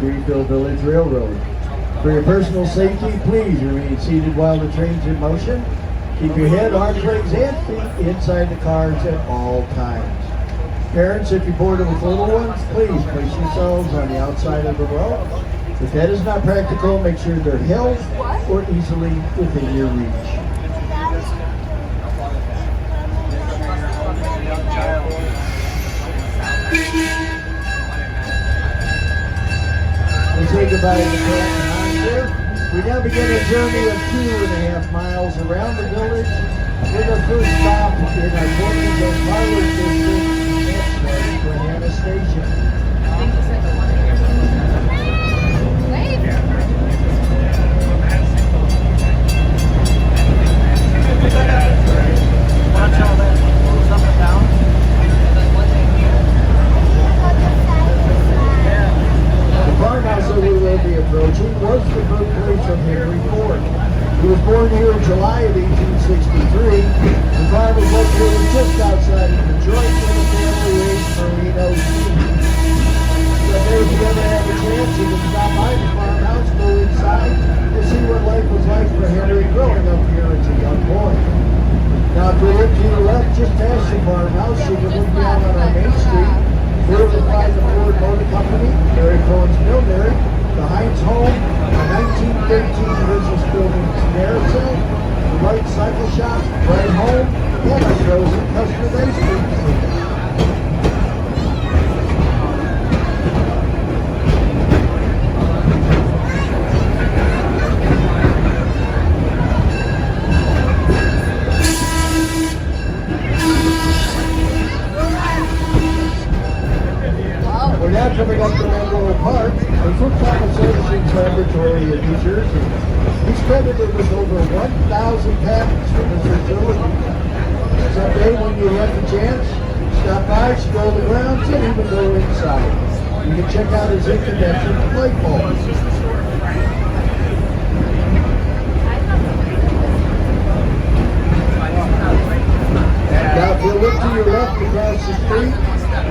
Greenville Village Railroad. For your personal safety, please remain seated while the train's in motion. Keep your head, arms, legs, and feet inside the cars at all times. Parents, if you board with little ones, please place yourselves on the outside of the row. If that is not practical, make sure they're held or easily within your reach. We'll say goodbye to the behind here. We now begin a journey of 2.5 miles around the village with our first stop in our Tornado Parlor District at Granada Station. Watch all that moves up and down. The farmhouse that we will be approaching was the birthplace of Henry Ford. He was born here in July of 1863. The farm was located just outside of Detroit where the family raised merino sheep. So if you ever have a chance, you can stop by the farmhouse, go inside, and see what life was like for Henry growing up here as a young boy. Now, if you look to your left, just past the farmhouse, you can look down on our main street. Here we find the Ford Motor Company, Mary Cohen's Millbury, the Heinz Home, the 1913 business building Carousel, the Wright Cycle Shop, Bright Home, and our frozen customer base street. We're now coming up to Menlo Park, the Foot Traffic Services Laboratory in New Jersey. He's credited with over 1,000 patents for this facility. Someday when you have the chance, stop by, stroll the grounds, and even go inside. You can check out his incandescent light bulbs. Now if you look to your left across the street,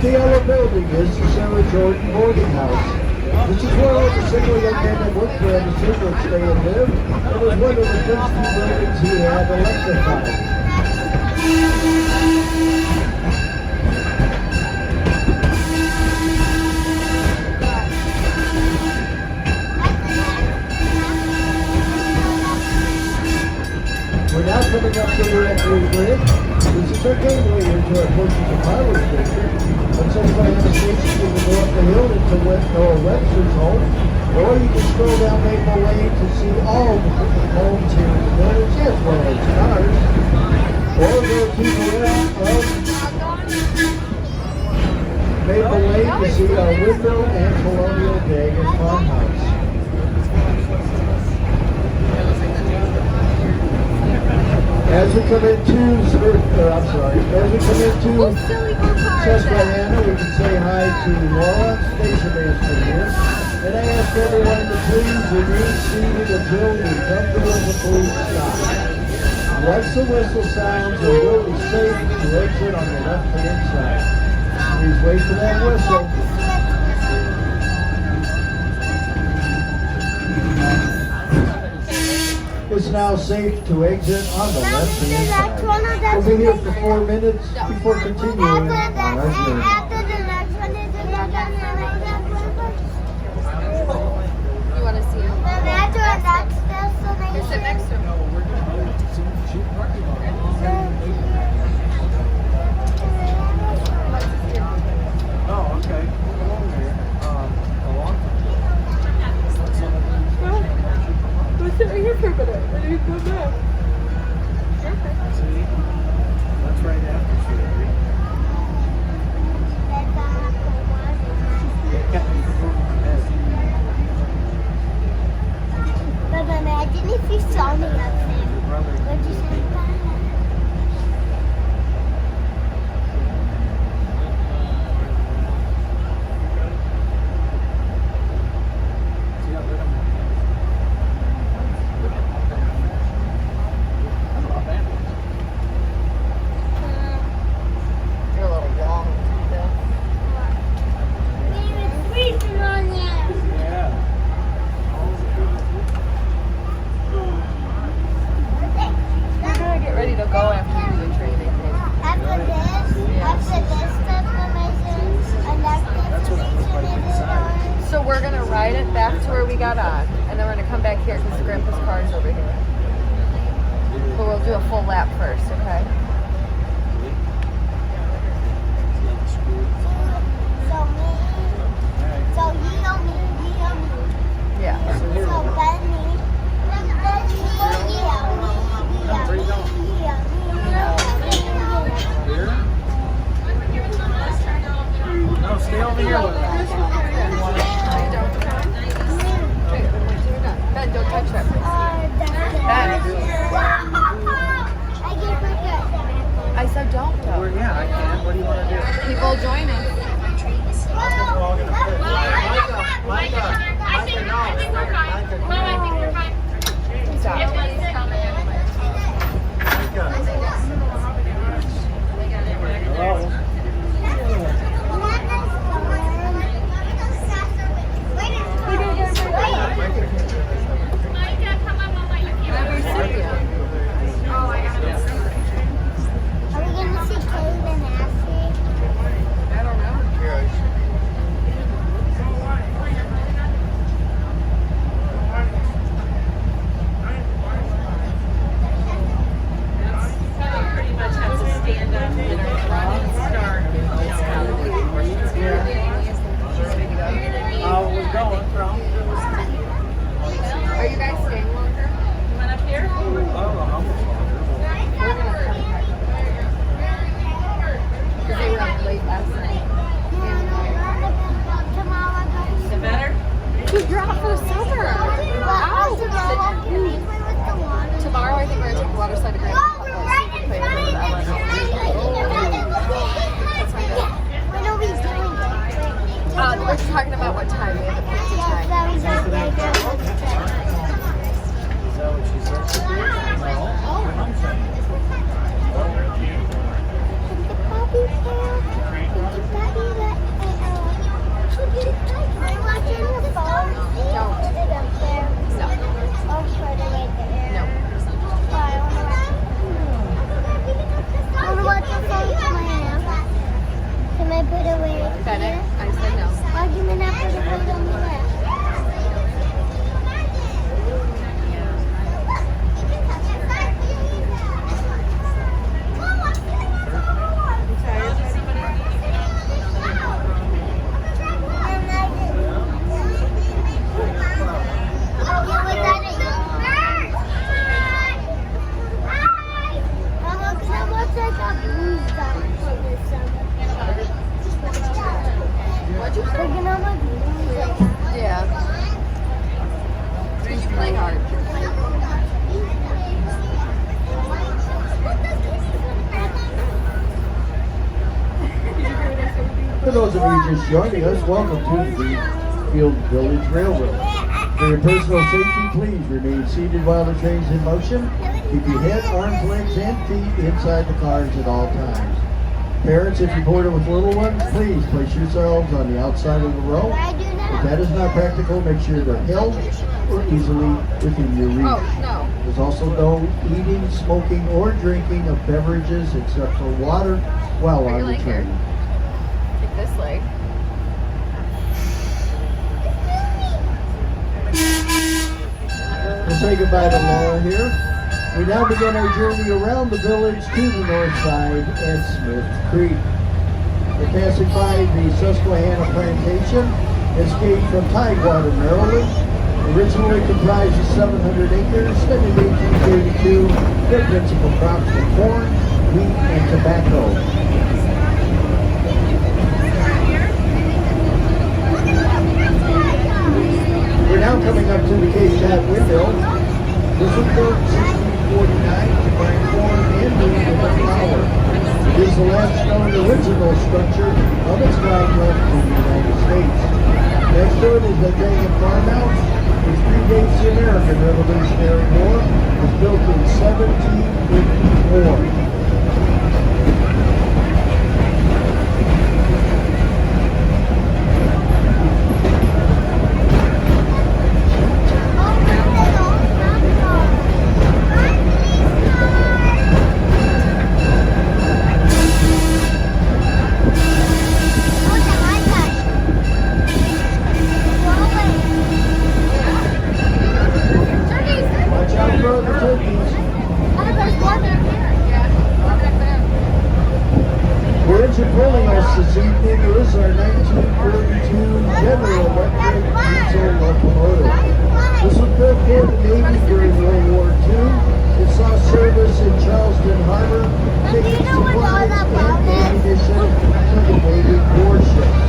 the yellow building is the Sarah Jordan boarding house. This is where all the single young men that worked for him would stay and live. It was one of the first two buildings he had electrified. We're now coming up to the Rectory Bridge. This is our gateway into our portions of Harvard District. Once everybody has a station, you can go up the hill into Noah Webster's home, or you can stroll down Maple Lane to see all the different homes here in the village, as well as cars. Or go to the left of Maple Lane to see our window and colonial Vegas farmhouse. As we come into Susquehanna, we can say hi to Laura, station master here. And I ask everyone to please remain seated until we come to the police stop. Once the whistle sounds, it will be safe to exit on the left-hand side. Please wait for that whistle. It's now safe to exit on the left-hand side. We'll be here for 4 minutes before continuing on our journey. You want to see him? Sit next to him. Oh, okay. Along there. Along. We'll sit right here for a minute, and then you come back. Perfect. See? That's right after surgery. But imagine if you saw me up there. Would you say that? You're a little long. They were sleeping on you. Yeah. we're gonna ride it back to where we got on, and then we're gonna come back here because Grandpa's car is over here. But we'll do a full lap first, okay? So you know me. Yeah. So Benny. No, stay over here with us. Ben, don't touch that, please. I said don't, though. Yeah, I can. What do you want to do? People joining. We're all gonna put Micah, no. Stop. Hello. Are we going to see Cave and Ashley? I don't know. Pretty much have to stand up and run and start. We're going from. Are you guys staying longer? You went up here? I don't know how much longer. We're gonna come back. Because they were up late last night. Is it better? Dude, you're out for the summer. Ow. Tomorrow I think we're gonna take the water slide to Grand Play with we're talking about what time. We haven't picked a time. Is that what she said? No. I'm saying. Can I put it away? Bennett, I said no. Why do you not put it away on the left? What'd you say? Yeah. You play hard. For those of you just joining us, welcome to the Field Village Railroad. For your personal safety, please remain seated while the train's in motion. Keep your head, arms, legs, and feet inside the cars at all times. Parents, if you're boarded with little ones, please place yourselves on the outside of the row. If that is not practical, make sure they're held or easily within your reach. Oh, no. There's also no eating, smoking, or drinking of beverages except for water while on the Like here. train. Take this leg. We'll say goodbye to Laura here. We now begin our journey around the village to the north side at Smith Creek. We're passing by the Susquehanna Plantation, escaped from Tidewater, Maryland. Originally comprised of 700 acres, and in 1832, their principal crops were corn, wheat, and tobacco. We're now coming up to the Cape Cod Windmill. This was built in 1649 to grind corn and wheat in a flour. It is the last known original structure of its kind left in the United States. Next to it is the Dragon Farmhouse, which predates the American Revolutionary War. It was built in 1754. This was built for the Navy during World War II. It saw service in Charleston Harbor, Do you taking know what all supplies about and it? ammunition to the Navy warships.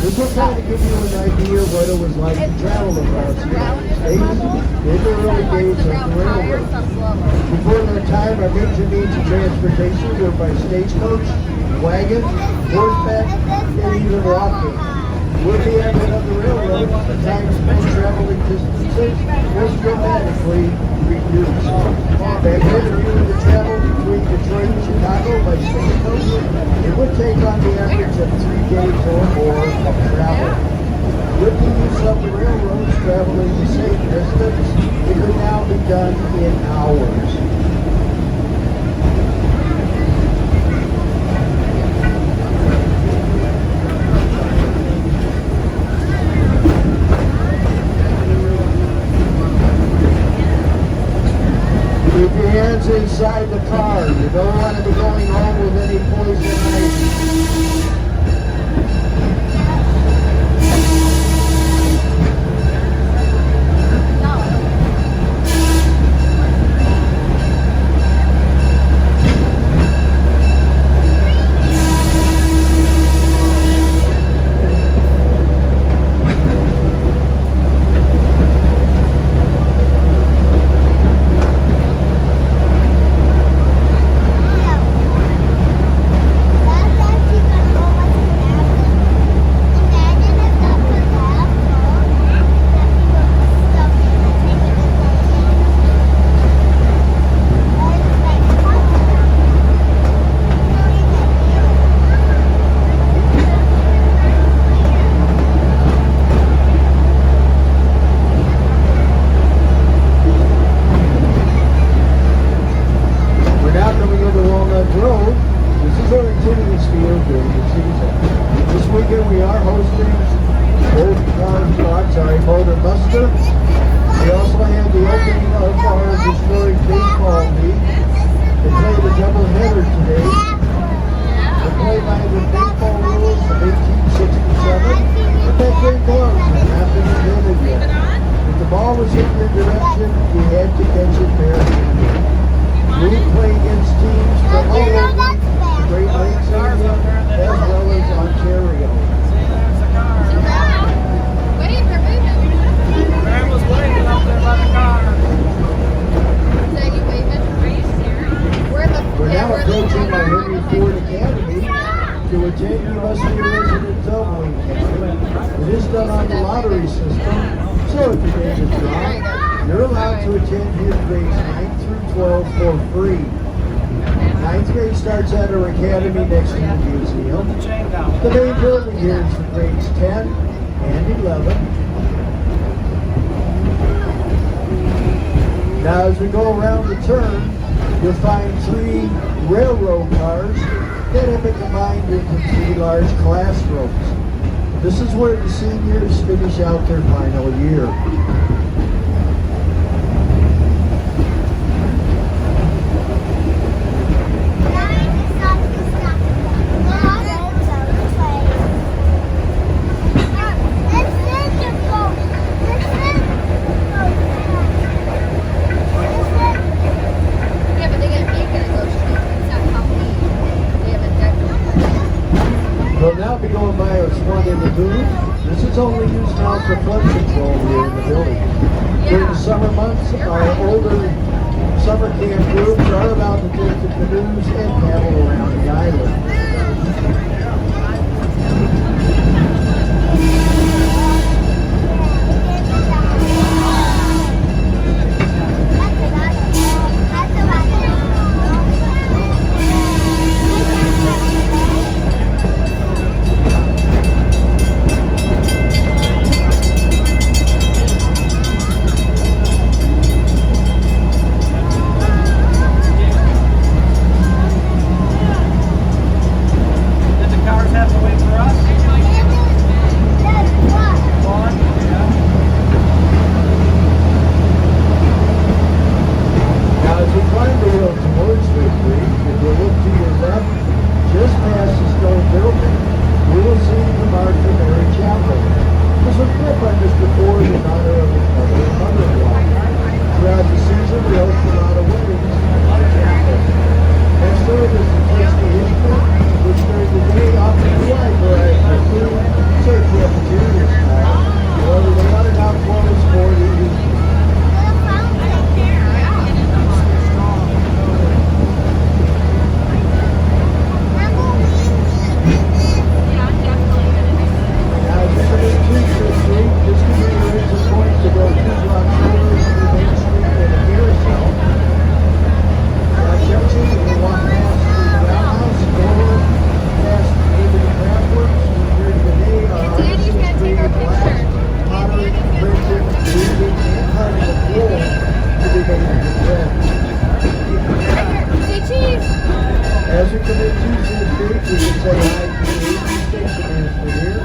This will kind of give you an idea of what it was like to travel across the United States in the early days of the railroad. Before their time, our major means of transportation were by stagecoach, wagon, horseback, and even walking. With the advent of the railroad, the time spent traveling distances was dramatically reduced. Back then, if you were to travel between Detroit and Chicago by stagecoach, it would take on the average of 3 days or more of travel. With the use of the railroads traveling the same distance, it could now be done in hours. Keep your hands inside the car. You don't want to be going home with any poison ivy. Motor Buster. We also had the opening of our historic baseball league. They played a doubleheader today. They played by the baseball rules of 1867. But that game closed and happened in again. If the ball was in your direction, you had to catch it barehanded. We play against teams from all over the Great Lakes area as well as Ontario. Grandma's waving up there by the car. We're now approaching our Henry Ford Academy. To attend, you must be a resident of Wayne County. It is done on the lottery system, so if your name is drawn, you're allowed to attend here grades 9 through 12 for free. 9th grade starts at our academy next to the museum. The main building here is for grades 10 and 11. Now as we go around the turn, you'll find 3 railroad cars that have been combined into 3 large classrooms. This is where the seniors finish out their final year. We'll now be going by our one in the booth. This is only used now for flood control here in the building. During the summer months, our older summer camp groups are allowed to take the canoes and paddle around the island. built by Mr. Ford in honor of his mother and mother-in-law. Throughout the season, we host a lot of weddings on campus. Next door is the place to history, which during the day offers a wide variety of food, safe cafeteria style. However, the water now flows for the evening. As we come into Fifth Street, this commuter is going to go 2 blocks over to Main Street and a carousel. Junction, we'll walk past the Roundhouse, forward, past Liberty Craftworks. Here today are Danny's gonna take our picture. pottery, printing, weaving, and carving of wool to be made into bread. Say cheese. As we come into Fifth Street, we can say hi to the station master here.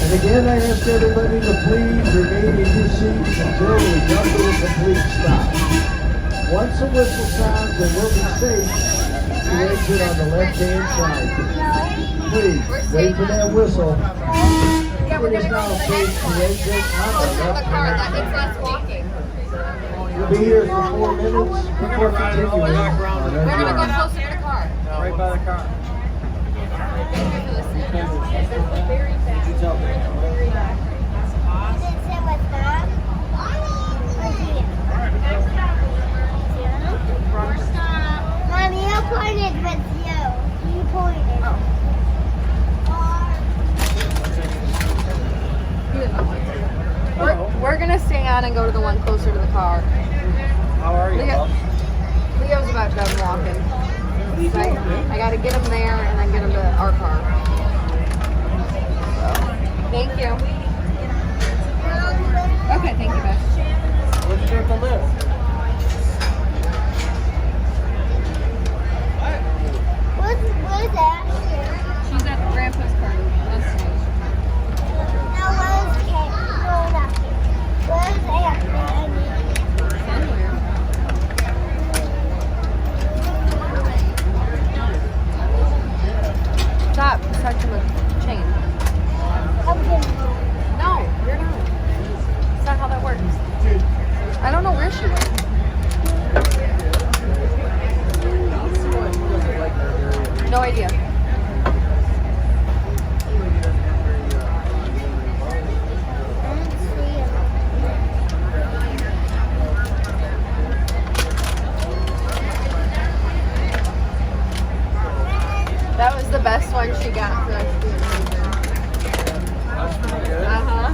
And again, I ask everybody to please remain in your seats until we come to a complete stop. Once the whistle sounds and we'll be safe, you exit on the left-hand side. Please, wait for that whistle. Yeah, we're It is gonna now go to the safe next to one. exit on the Closer to the car. That left-hand makes side. less walking. You'll be here for 4 minutes before continuing. We're gonna go closer to the car. Right by the car. Thank you for listening. Mommy, you pointed with you. You pointed. We're gonna stay on and go to the one closer to the car. How are you, Leo- love? Leo's about done walking. So I gotta get him there and then get him to our car. So, thank you. Okay, thank you, Beth. Where'd you take the lift? Where's that? She's at Grandpa's car. That's nice. No, where's Kate? No, not Kate. Where's Anthony? Somewhere. Stop touching the chain. I'm gonna No, you're not. That's not how that works. I don't know where she went. No idea. That was the best one she got for us. Uh-huh.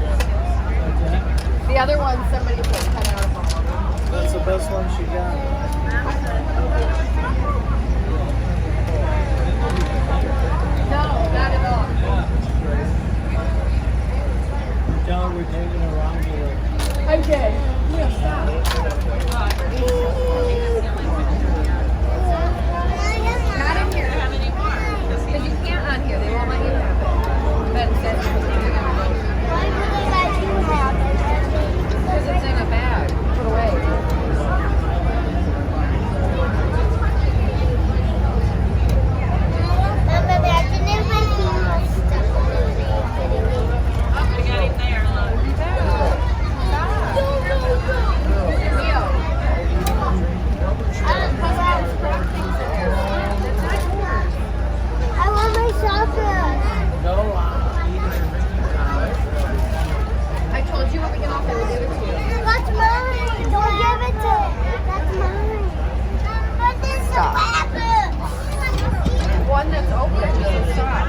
The other one somebody put cut out. That's the best one she got. No, not at all. Tell her we're taking her around here. I did. Yeah, stop. Not in here. Because you can't on here. They won't let you have it. But instead, Why do they let you have it? because it's in a bag. Put away. Mom, imagine if my team was stuck in the I got him there, look. Leo. I want my soccer. No, I told you when we get off there, we'll give it to you. That's mine. Don't give it to me. That's mine. But this is Stop. apple. One that's open, just so stop.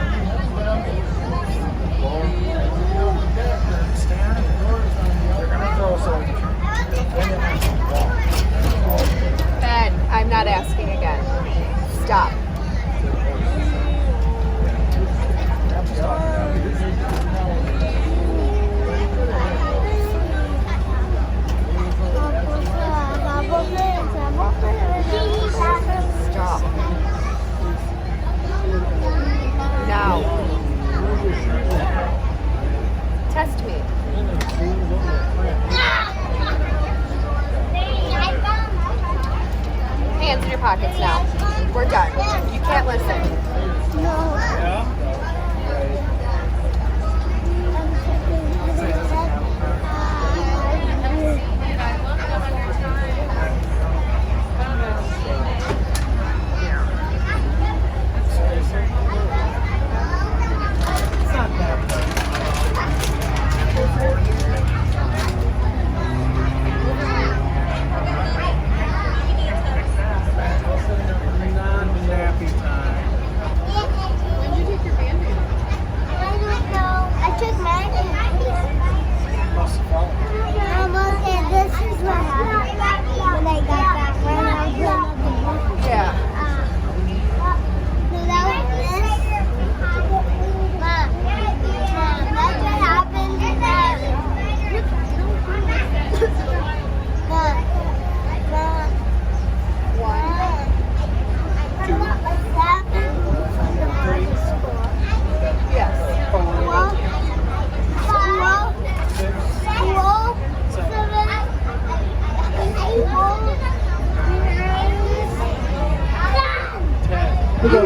they're gonna throw some. Ben, I'm not asking again. Stop. Stop. Now. Test me. Hands in your pockets now. We're done. You can't listen. Yeah?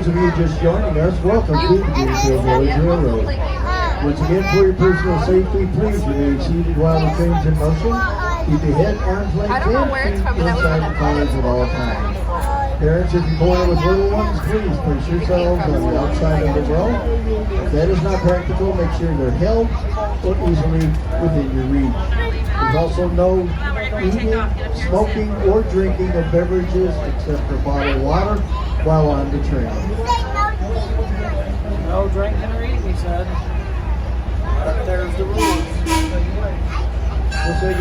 those of you just joining us, welcome to the Greenfield Village Railroad. Once again, for your personal safety, please remain seated while the train's in motion. Keep your head, arms, legs, I don't know and where it's feet from, but that was inside on the that cars at all times. Parents, if you're born with little ones, please place yourselves on the outside of the row. If that is not practical, make sure they're held or easily within your reach. There's also no eating, smoking, or drinking of beverages except for bottled water while on the train. No drinking or eating, he said. But there's the rules. We'll say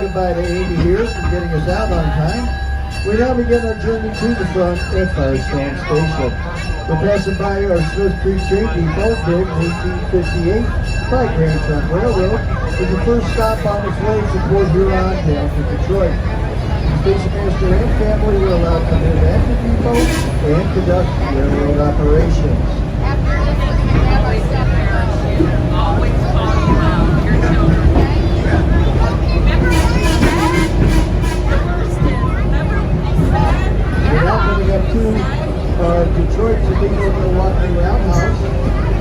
goodbye to Amy here for getting us out on time. We now begin our journey to the front at Firestone Station. We're passing by our Smith Creek Train Depot, built in 1858 by Grand Trunk Railroad, with the first stop on its way from Port Huron down to Detroit. The station master and family were allowed to live at the depot and conduct railroad operations. After this, we're going to have our step. Always talk about your children. We're now coming up to Detroit Toledo Milwaukee Roundhouse.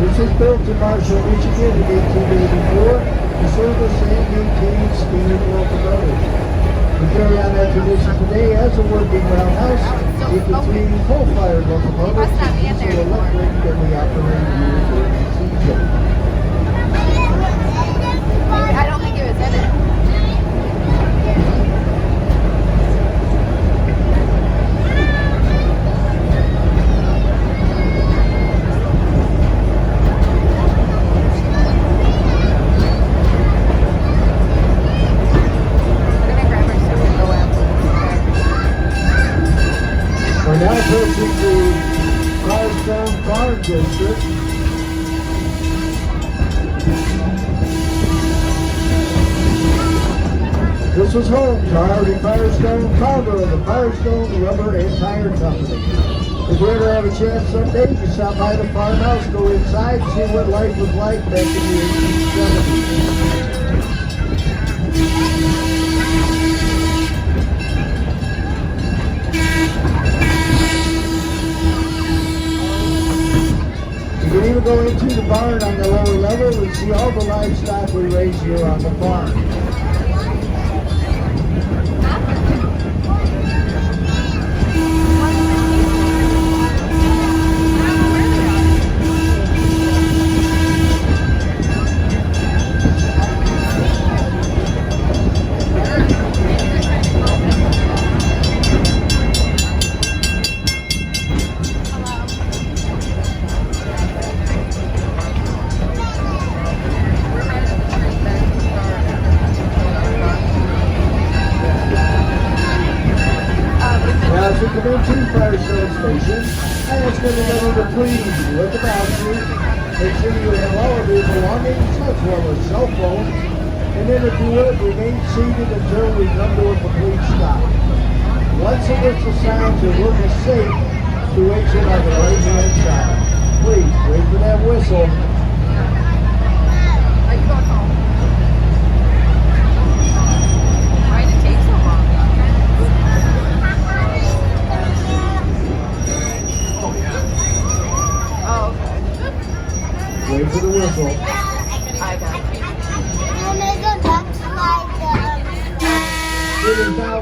This was built in Marshall, Michigan in 1884 to service and maintain steam locomotives. We carry on that tradition today as a working roundhouse with the three coal-fired locomotives and diesel electric that we operate here in season. I don't think it was in it. We're now approaching the Firestone Farm District. This was home to Harvey Firestone, founder of the Firestone Rubber and Tire Company. If you ever have a chance someday, you can stop by the farmhouse, go inside, see what life was like back in the 1870s. You can even go into the barn on the lower level and see all the livestock we raise here on the farm. Now, as we come into Firestone Station, I ask everybody to please look about you. Make sure you have all of your belongings as well as cell phones. And then if you would, remain seated until we come to a complete stop. Once the whistle sounds, it will be safe to exit on the right-hand side. Please, wait for that whistle. Are you going home? Why did it take so long? Oh, okay. Wait for the whistle. I got it. And then there's a duck slide. It is now